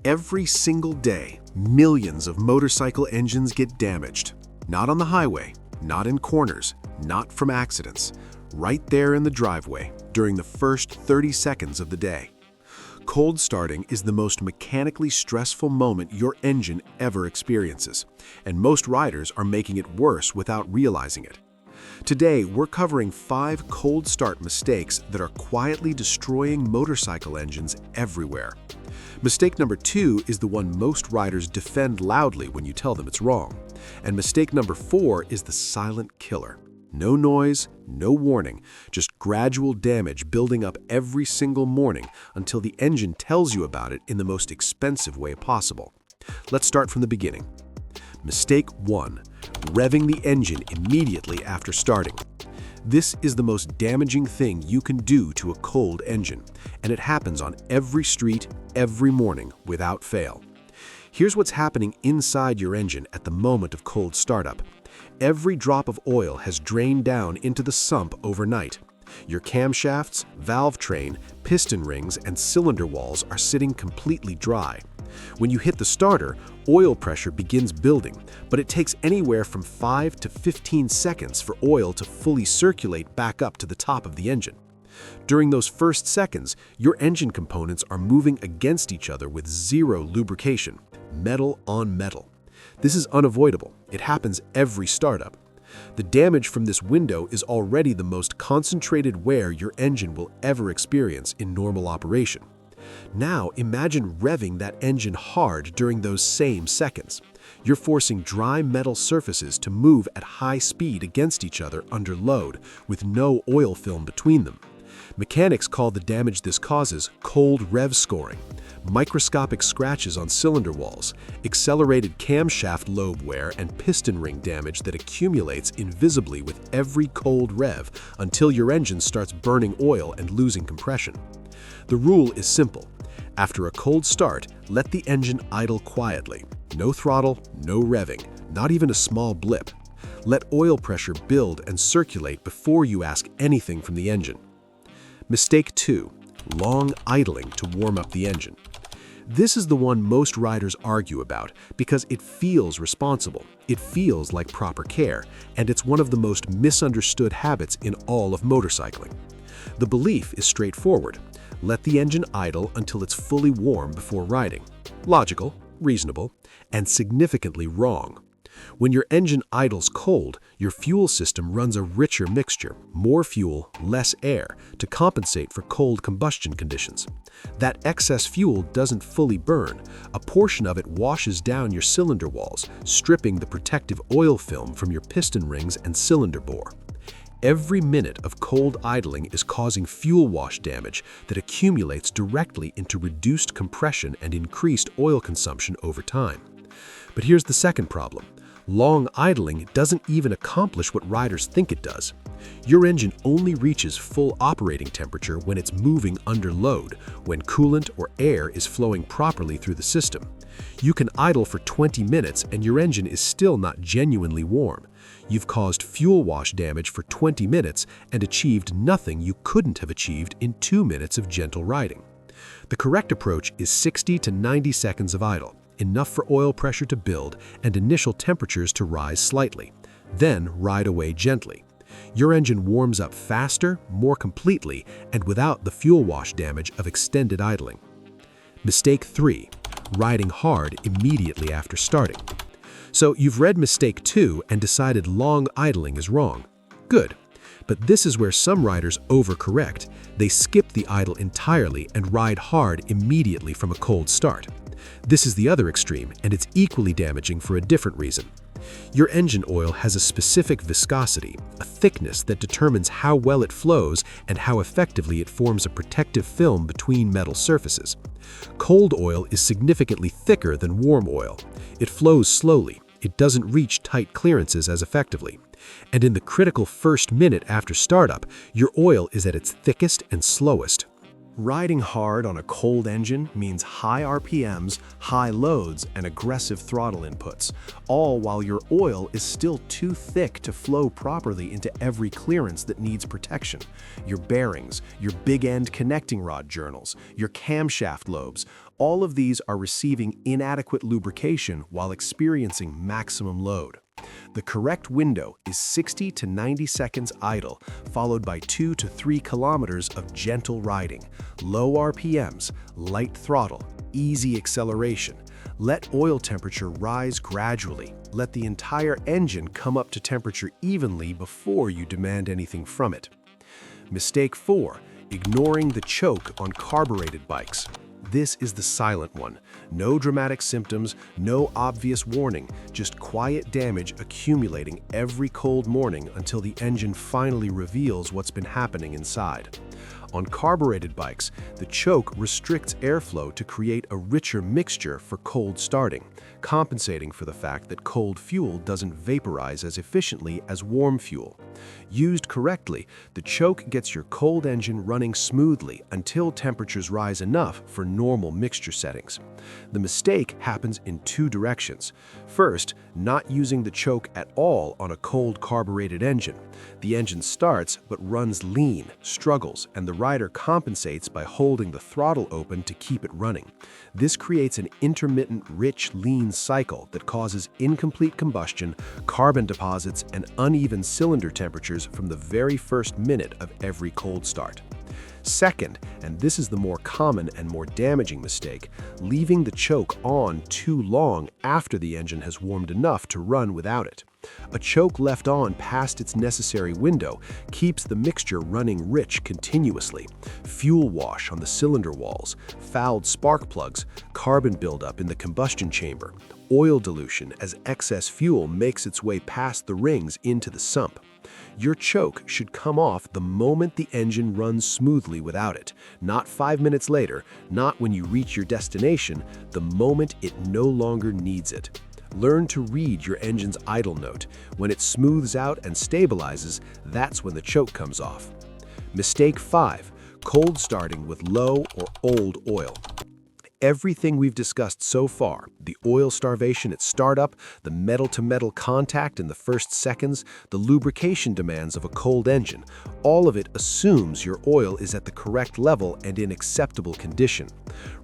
Every single day, millions of motorcycle engines get damaged. Not on the highway, not in corners, not from accidents. Right there in the driveway, during the first 30 seconds of the day. Cold starting is the most mechanically stressful moment your engine ever experiences, and most riders are making it worse without realizing it. Today, we're covering 5 cold start mistakes that are quietly destroying motorcycle engines everywhere. Mistake number 2 is the one most riders defend loudly when you tell them it's wrong. And mistake number 4 is the silent killer. No noise, no warning, just gradual damage building up every single morning until the engine tells you about it in the most expensive way possible. Let's start from the beginning. Mistake 1. Revving the engine immediately after starting. This is the most damaging thing you can do to a cold engine, and it happens on every street, every morning, without fail. Here's what's happening inside your engine at the moment of cold startup. Every drop of oil has drained down into the sump overnight. Your camshafts, valve train, piston rings, and cylinder walls are sitting completely dry. When you hit the starter, oil pressure begins building, but it takes anywhere from 5 to 15 seconds for oil to fully circulate back up to the top of the engine. During those first seconds, your engine components are moving against each other with zero lubrication, metal on metal. This is unavoidable. It happens every startup. The damage from this window is already the most concentrated wear your engine will ever experience in normal operation. Now imagine revving that engine hard during those same seconds. You're forcing dry metal surfaces to move at high speed against each other under load, with no oil film between them. Mechanics call the damage this causes cold rev scoring. Microscopic scratches on cylinder walls, accelerated camshaft lobe wear, and piston ring damage that accumulates invisibly with every cold rev until your engine starts burning oil and losing compression. The rule is simple. After a cold start, let the engine idle quietly. No throttle, no revving, not even a small blip. Let oil pressure build and circulate before you ask anything from the engine. Mistake 2. Long idling to warm up the engine. This is the one most riders argue about because it feels responsible, it feels like proper care, and it's one of the most misunderstood habits in all of motorcycling. The belief is straightforward. Let the engine idle until it's fully warm before riding. Logical, reasonable, and significantly wrong. When your engine idles cold, your fuel system runs a richer mixture, more fuel, less air, to compensate for cold combustion conditions. That excess fuel doesn't fully burn. A portion of it washes down your cylinder walls, stripping the protective oil film from your piston rings and cylinder bore. Every minute of cold idling is causing fuel wash damage that accumulates directly into reduced compression and increased oil consumption over time. But here's the second problem. Long idling doesn't even accomplish what riders think it does. Your engine only reaches full operating temperature when it's moving under load, when coolant or air is flowing properly through the system. You can idle for 20 minutes and your engine is still not genuinely warm. You've caused fuel wash damage for 20 minutes and achieved nothing you couldn't have achieved in 2 minutes of gentle riding. The correct approach is 60 to 90 seconds of idle, enough for oil pressure to build and initial temperatures to rise slightly. Then ride away gently. Your engine warms up faster, more completely, and without the fuel wash damage of extended idling. Mistake 3. Riding hard immediately after starting. So you've read mistake 2 and decided long idling is wrong. Good. But this is where some riders overcorrect. They skip the idle entirely and ride hard immediately from a cold start. This is the other extreme, and it's equally damaging for a different reason. Your engine oil has a specific viscosity, a thickness that determines how well it flows and how effectively it forms a protective film between metal surfaces. Cold oil is significantly thicker than warm oil. It flows slowly. It doesn't reach tight clearances as effectively. And in the critical first minute after startup, your oil is at its thickest and slowest. Riding hard on a cold engine means high RPMs, high loads, and aggressive throttle inputs, all while your oil is still too thick to flow properly into every clearance that needs protection. Your bearings, your big end connecting rod journals, your camshaft lobes, All of these are receiving inadequate lubrication while experiencing maximum load. The correct window is 60 to 90 seconds idle, followed by 2 to 3 kilometers of gentle riding, low RPMs, light throttle, easy acceleration. Let oil temperature rise gradually. Let the entire engine come up to temperature evenly before you demand anything from it. Mistake 4. Ignoring the choke on carbureted bikes. This is the silent one. No dramatic symptoms, no obvious warning, just quiet damage accumulating every cold morning until the engine finally reveals what's been happening inside. On carbureted bikes, the choke restricts airflow to create a richer mixture for cold starting, compensating for the fact that cold fuel doesn't vaporize as efficiently as warm fuel. Used correctly, the choke gets your cold engine running smoothly until temperatures rise enough for normal mixture settings. The mistake happens in 2 directions. First, not using the choke at all on a cold carbureted engine. The engine starts but runs lean, struggles, and the rider compensates by holding the throttle open to keep it running. This creates an intermittent, rich, lean cycle that causes incomplete combustion, carbon deposits, and uneven cylinder temperatures from the very first minute of every cold start. Second, and this is the more common and more damaging mistake, leaving the choke on too long after the engine has warmed enough to run without it. A choke left on past its necessary window keeps the mixture running rich continuously. Fuel wash on the cylinder walls, fouled spark plugs, carbon buildup in the combustion chamber, oil dilution as excess fuel makes its way past the rings into the sump. Your choke should come off the moment the engine runs smoothly without it, not 5 minutes later, not when you reach your destination, the moment it no longer needs it. Learn to read your engine's idle note. When it smooths out and stabilizes, that's when the choke comes off. Mistake 5. Cold starting with low or old oil. Everything we've discussed so far, the oil starvation at startup, the metal-to-metal contact in the first seconds, the lubrication demands of a cold engine, all of it assumes your oil is at the correct level and in acceptable condition.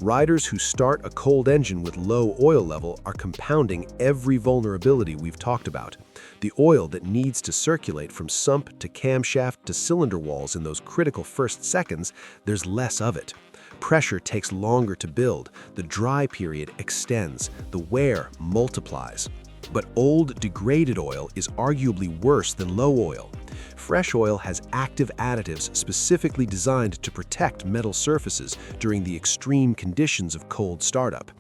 Riders who start a cold engine with low oil level are compounding every vulnerability we've talked about. The oil that needs to circulate from sump to camshaft to cylinder walls in those critical first seconds, there's less of it. Pressure takes longer to build, the dry period extends, the wear multiplies. But old degraded oil is arguably worse than low oil. Fresh oil has active additives specifically designed to protect metal surfaces during the extreme conditions of cold startup.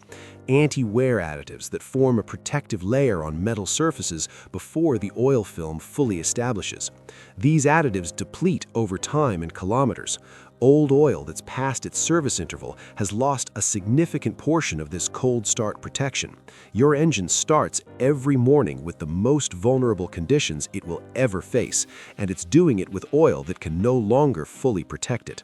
Anti-wear additives that form a protective layer on metal surfaces before the oil film fully establishes. These additives deplete over time in kilometers. Old oil that's past its service interval has lost a significant portion of this cold start protection. Your engine starts every morning with the most vulnerable conditions it will ever face, and it's doing it with oil that can no longer fully protect it.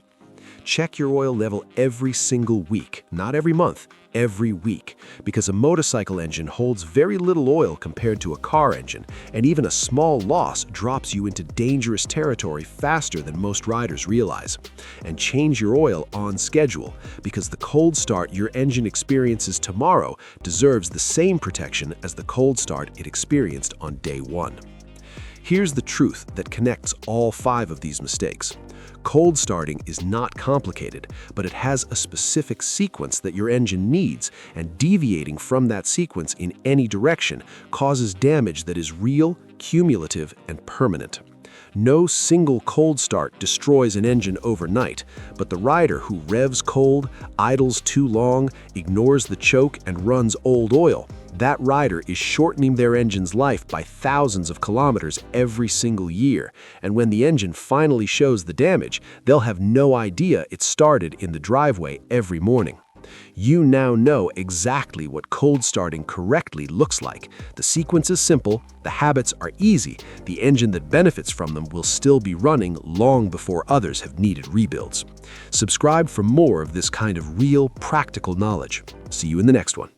Check your oil level every single week, not every month, every week, because a motorcycle engine holds very little oil compared to a car engine, and even a small loss drops you into dangerous territory faster than most riders realize. And change your oil on schedule, because the cold start your engine experiences tomorrow deserves the same protection as the cold start it experienced on day 1. Here's the truth that connects all 5 of these mistakes. Cold starting is not complicated, but it has a specific sequence that your engine needs, and deviating from that sequence in any direction causes damage that is real, cumulative, and permanent. No single cold start destroys an engine overnight, but the rider who revs cold, idles too long, ignores the choke, and runs old oil, that rider is shortening their engine's life by thousands of kilometers every single year, and when the engine finally shows the damage, they'll have no idea it started in the driveway every morning. You now know exactly what cold starting correctly looks like. The sequence is simple, the habits are easy, the engine that benefits from them will still be running long before others have needed rebuilds. Subscribe for more of this kind of real, practical knowledge. See you in the next one.